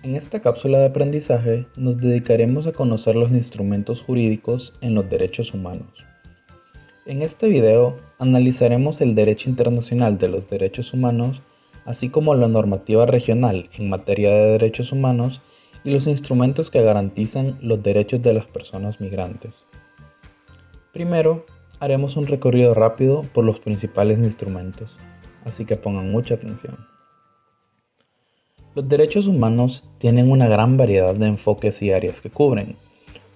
En esta cápsula de aprendizaje nos dedicaremos a conocer los instrumentos jurídicos en los derechos humanos. En este video analizaremos el derecho internacional de los derechos humanos, así como la normativa regional en materia de derechos humanos y los instrumentos que garantizan los derechos de las personas migrantes. Primero, haremos un recorrido rápido por los principales instrumentos, así que pongan mucha atención. Los derechos humanos tienen una gran variedad de enfoques y áreas que cubren.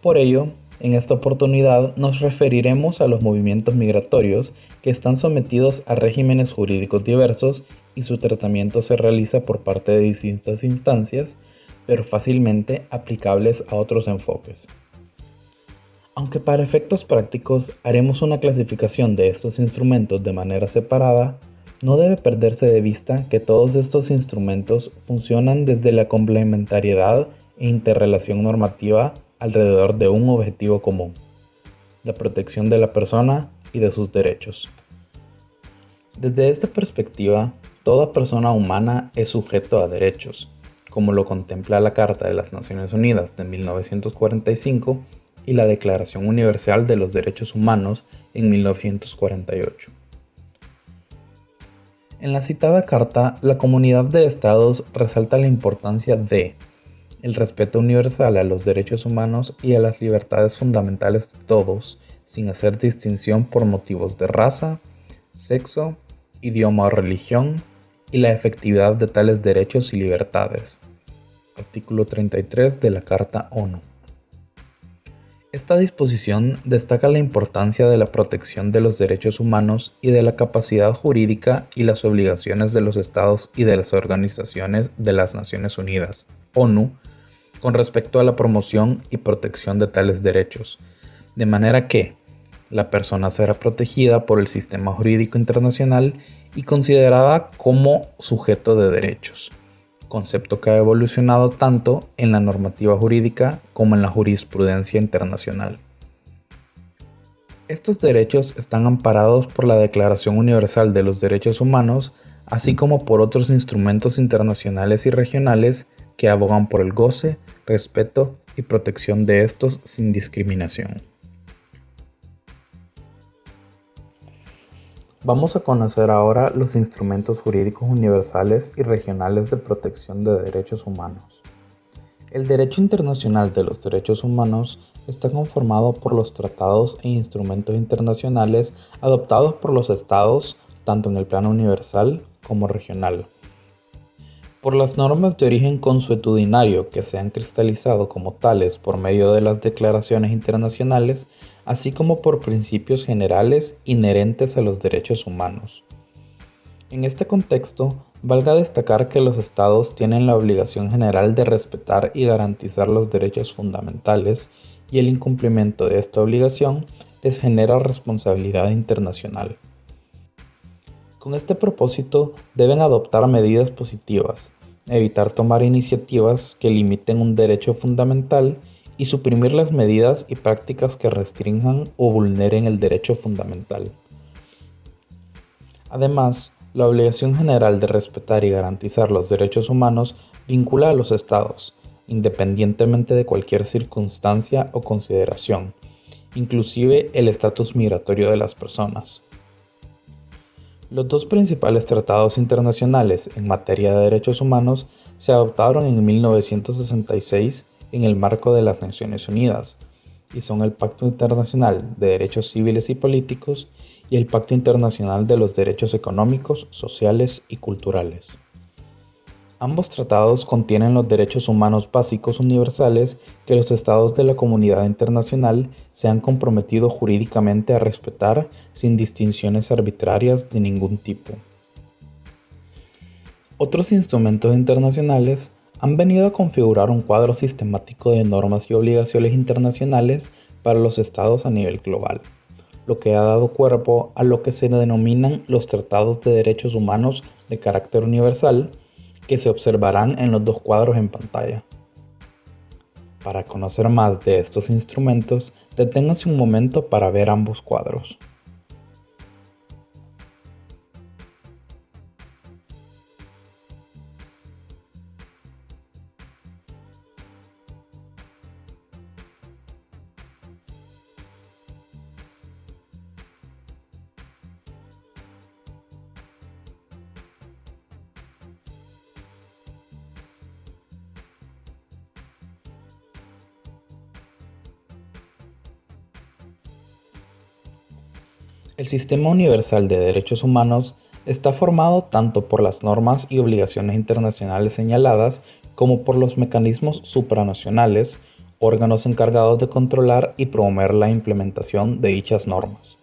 Por ello, en esta oportunidad nos referiremos a los movimientos migratorios que están sometidos a regímenes jurídicos diversos y su tratamiento se realiza por parte de distintas instancias, pero fácilmente aplicables a otros enfoques. Aunque para efectos prácticos haremos una clasificación de estos instrumentos de manera separada, no debe perderse de vista que todos estos instrumentos funcionan desde la complementariedad e interrelación normativa alrededor de un objetivo común: la protección de la persona y de sus derechos. Desde esta perspectiva, toda persona humana es sujeto a derechos, como lo contempla la Carta de las Naciones Unidas de 1945 y la Declaración Universal de los Derechos Humanos en 1948. En la citada carta, la comunidad de estados resalta la importancia de el respeto universal a los derechos humanos y a las libertades fundamentales de todos, sin hacer distinción por motivos de raza, sexo, idioma o religión, y la efectividad de tales derechos y libertades. Artículo 33 de la Carta ONU. Esta disposición destaca la importancia de la protección de los derechos humanos y de la capacidad jurídica y las obligaciones de los estados y de las organizaciones de las Naciones Unidas, ONU, con respecto a la promoción y protección de tales derechos, de manera que la persona será protegida por el sistema jurídico internacional y considerada como sujeto de derechos, concepto que ha evolucionado tanto en la normativa jurídica como en la jurisprudencia internacional. Estos derechos están amparados por la Declaración Universal de los Derechos Humanos, así como por otros instrumentos internacionales y regionales que abogan por el goce, respeto y protección de estos sin discriminación. Vamos a conocer ahora los instrumentos jurídicos universales y regionales de protección de derechos humanos. El derecho internacional de los derechos humanos está conformado por los tratados e instrumentos internacionales adoptados por los estados tanto en el plano universal como regional. Por las normas de origen consuetudinario que se han cristalizado como tales por medio de las declaraciones internacionales, así como por principios generales inherentes a los derechos humanos. En este contexto, valga destacar que los estados tienen la obligación general de respetar y garantizar los derechos fundamentales, y el incumplimiento de esta obligación les genera responsabilidad internacional. Con este propósito, deben adoptar medidas positivas, evitar tomar iniciativas que limiten un derecho fundamental y suprimir las medidas y prácticas que restrinjan o vulneren el derecho fundamental. Además, la obligación general de respetar y garantizar los derechos humanos vincula a los estados, independientemente de cualquier circunstancia o consideración, inclusive el estatus migratorio de las personas. Los dos principales tratados internacionales en materia de derechos humanos se adoptaron en 1966 en el marco de las Naciones Unidas, y son el Pacto Internacional de Derechos Civiles y Políticos y el Pacto Internacional de los Derechos Económicos, Sociales y Culturales. Ambos tratados contienen los derechos humanos básicos universales que los estados de la comunidad internacional se han comprometido jurídicamente a respetar sin distinciones arbitrarias de ningún tipo. Otros instrumentos internacionales han venido a configurar un cuadro sistemático de normas y obligaciones internacionales para los estados a nivel global, lo que ha dado cuerpo a lo que se denominan los tratados de derechos humanos de carácter universal, que se observarán en los dos cuadros en pantalla. Para conocer más de estos instrumentos, deténganse un momento para ver ambos cuadros. El sistema universal de derechos humanos está formado tanto por las normas y obligaciones internacionales señaladas como por los mecanismos supranacionales, órganos encargados de controlar y promover la implementación de dichas normas.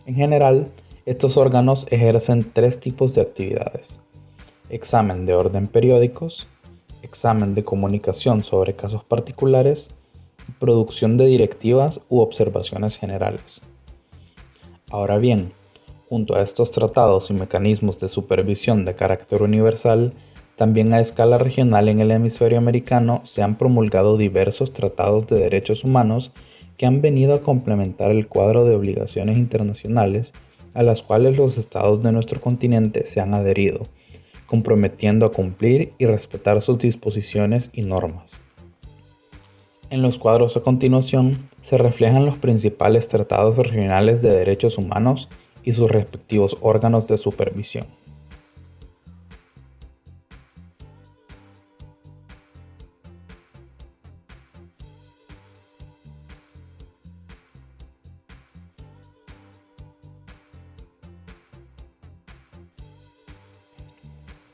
En general, estos órganos ejercen tres tipos de actividades: examen de orden periódicos, examen de comunicación sobre casos particulares y producción de directivas u observaciones generales. Ahora bien, junto a estos tratados y mecanismos de supervisión de carácter universal, también a escala regional en el hemisferio americano se han promulgado diversos tratados de derechos humanos que han venido a complementar el cuadro de obligaciones internacionales a las cuales los estados de nuestro continente se han adherido, comprometiendo a cumplir y respetar sus disposiciones y normas. En los cuadros a continuación se reflejan los principales tratados regionales de derechos humanos y sus respectivos órganos de supervisión.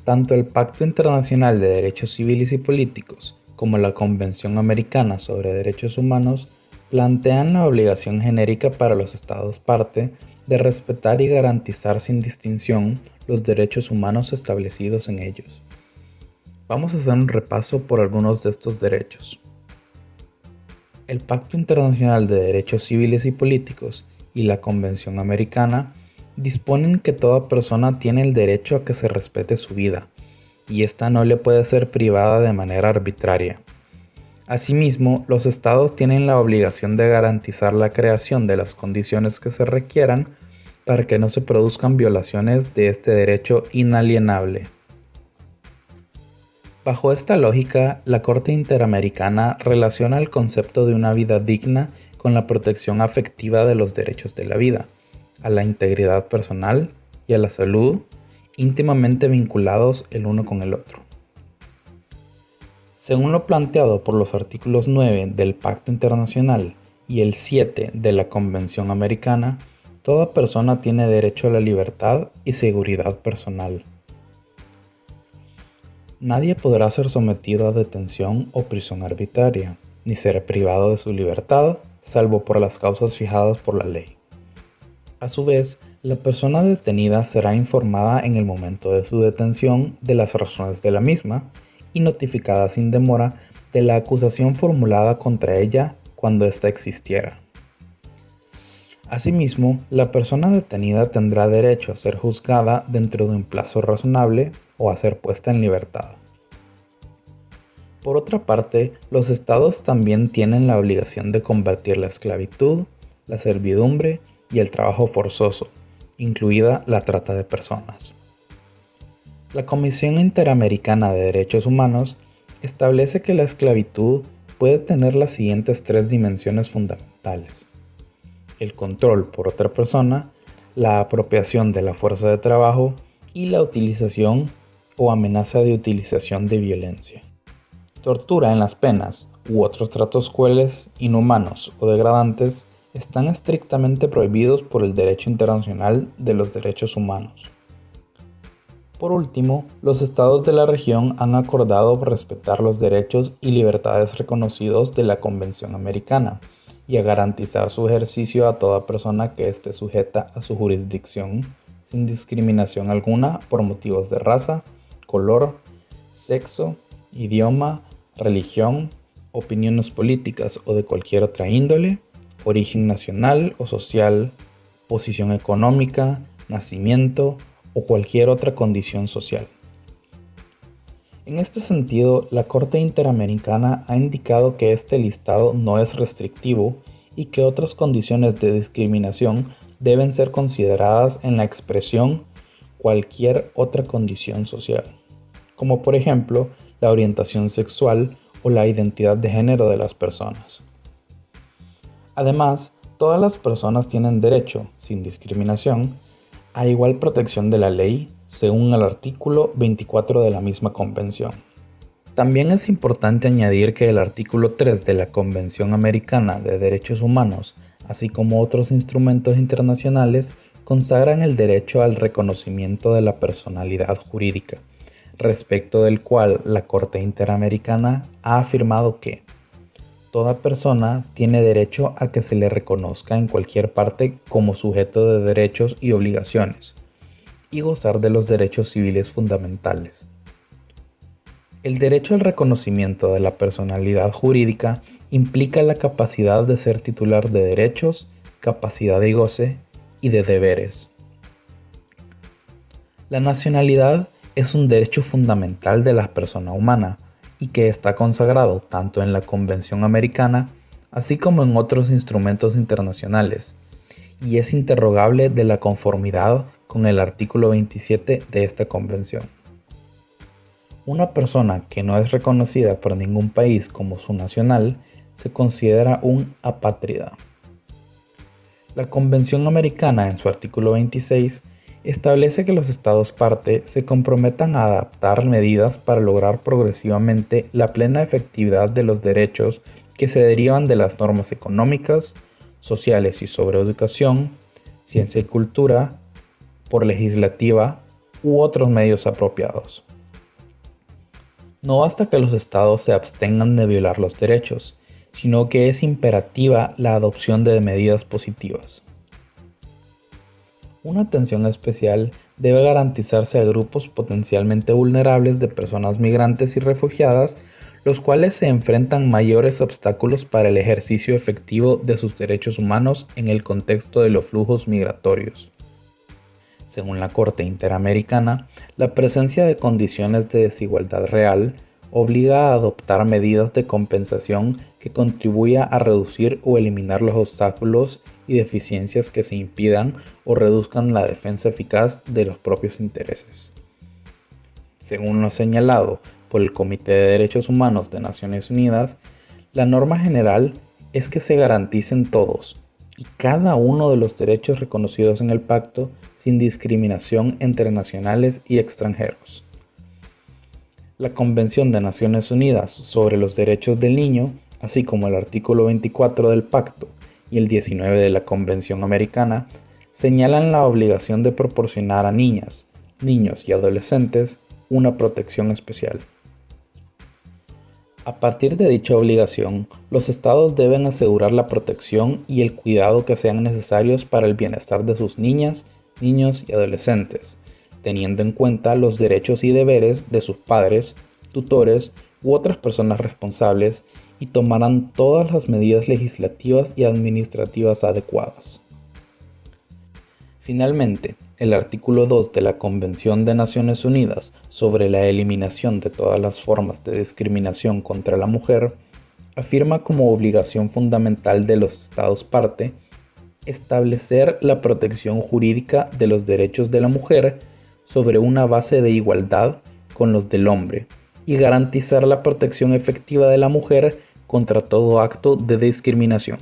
Tanto el Pacto Internacional de Derechos Civiles y Políticos como la Convención Americana sobre Derechos Humanos plantean la obligación genérica para los Estados parte de respetar y garantizar sin distinción los derechos humanos establecidos en ellos. Vamos a hacer un repaso por algunos de estos derechos. El Pacto Internacional de Derechos Civiles y Políticos y la Convención Americana disponen que toda persona tiene el derecho a que se respete su vida, y ésta no le puede ser privada de manera arbitraria. Asimismo, los estados tienen la obligación de garantizar la creación de las condiciones que se requieran para que no se produzcan violaciones de este derecho inalienable. Bajo esta lógica, la Corte Interamericana relaciona el concepto de una vida digna con la protección afectiva de los derechos de la vida, a la integridad personal y a la salud, íntimamente vinculados el uno con el otro. Según lo planteado por los artículos 9 del Pacto Internacional y el 7 de la Convención Americana, toda persona tiene derecho a la libertad y seguridad personal. Nadie podrá ser sometido a detención o prisión arbitraria, ni ser privado de su libertad, salvo por las causas fijadas por la ley. A su vez, la persona detenida será informada en el momento de su detención de las razones de la misma y notificada sin demora de la acusación formulada contra ella cuando ésta existiera. Asimismo, la persona detenida tendrá derecho a ser juzgada dentro de un plazo razonable o a ser puesta en libertad. Por otra parte, los estados también tienen la obligación de combatir la esclavitud, la servidumbre y el trabajo forzoso, incluida la trata de personas. La Comisión Interamericana de Derechos Humanos establece que la esclavitud puede tener las siguientes tres dimensiones fundamentales: el control por otra persona, la apropiación de la fuerza de trabajo y la utilización o amenaza de utilización de violencia. Tortura en las penas u otros tratos crueles, inhumanos o degradantes están estrictamente prohibidos por el derecho internacional de los derechos humanos. Por último, los estados de la región han acordado respetar los derechos y libertades reconocidos de la Convención Americana y a garantizar su ejercicio a toda persona que esté sujeta a su jurisdicción, sin discriminación alguna por motivos de raza, color, sexo, idioma, religión, opiniones políticas o de cualquier otra índole, origen nacional o social, posición económica, nacimiento o cualquier otra condición social. En este sentido, la Corte Interamericana ha indicado que este listado no es restrictivo y que otras condiciones de discriminación deben ser consideradas en la expresión cualquier otra condición social, como por ejemplo la orientación sexual o la identidad de género de las personas. Además, todas las personas tienen derecho, sin discriminación, a igual protección de la ley, según el artículo 24 de la misma convención. También es importante añadir que el artículo 3 de la Convención Americana de Derechos Humanos así como otros instrumentos internacionales, consagran el derecho al reconocimiento de la personalidad jurídica, respecto del cual la Corte Interamericana ha afirmado que toda persona tiene derecho a que se le reconozca en cualquier parte como sujeto de derechos y obligaciones, y gozar de los derechos civiles fundamentales. El derecho al reconocimiento de la personalidad jurídica implica la capacidad de ser titular de derechos, capacidad de goce y de deberes. La nacionalidad es un derecho fundamental de la persona humana y que está consagrado tanto en la Convención Americana así como en otros instrumentos internacionales, y es interrogable de la conformidad con el artículo 27 de esta convención. Una persona que no es reconocida por ningún país como su nacional se considera un apátrida. La Convención Americana, en su artículo 26, establece que los Estados parte se comprometan a adaptar medidas para lograr progresivamente la plena efectividad de los derechos que se derivan de las normas económicas, sociales y sobre educación, ciencia y cultura, por legislativa u otros medios apropiados. No basta que los estados se abstengan de violar los derechos, sino que es imperativa la adopción de medidas positivas. Una atención especial debe garantizarse a grupos potencialmente vulnerables de personas migrantes y refugiadas, los cuales se enfrentan mayores obstáculos para el ejercicio efectivo de sus derechos humanos en el contexto de los flujos migratorios. Según la Corte Interamericana, la presencia de condiciones de desigualdad real obliga a adoptar medidas de compensación que contribuya a reducir o eliminar los obstáculos y deficiencias que se impidan o reduzcan la defensa eficaz de los propios intereses. Según lo señalado por el Comité de Derechos Humanos de Naciones Unidas, la norma general es que se garanticen todos y cada uno de los derechos reconocidos en el pacto sin discriminación entre nacionales y extranjeros. La Convención de Naciones Unidas sobre los Derechos del Niño, así como el artículo 24 del pacto y el 19 de la Convención Americana, señalan la obligación de proporcionar a niñas, niños y adolescentes una protección especial. A partir de dicha obligación, los estados deben asegurar la protección y el cuidado que sean necesarios para el bienestar de sus niñas, niños y adolescentes, teniendo en cuenta los derechos y deberes de sus padres, tutores u otras personas responsables, y tomarán todas las medidas legislativas y administrativas adecuadas. Finalmente, el artículo 2 de la Convención de Naciones Unidas sobre la eliminación de todas las formas de discriminación contra la mujer afirma como obligación fundamental de los Estados parte establecer la protección jurídica de los derechos de la mujer sobre una base de igualdad con los del hombre y garantizar la protección efectiva de la mujer contra todo acto de discriminación.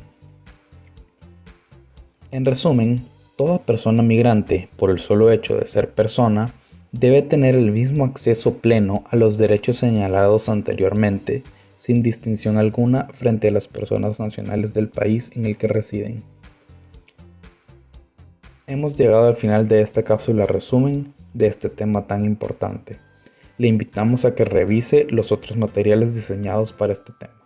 En resumen, toda persona migrante, por el solo hecho de ser persona, debe tener el mismo acceso pleno a los derechos señalados anteriormente, sin distinción alguna frente a las personas nacionales del país en el que residen. Hemos llegado al final de esta cápsula resumen de este tema tan importante. Le invitamos a que revise los otros materiales diseñados para este tema.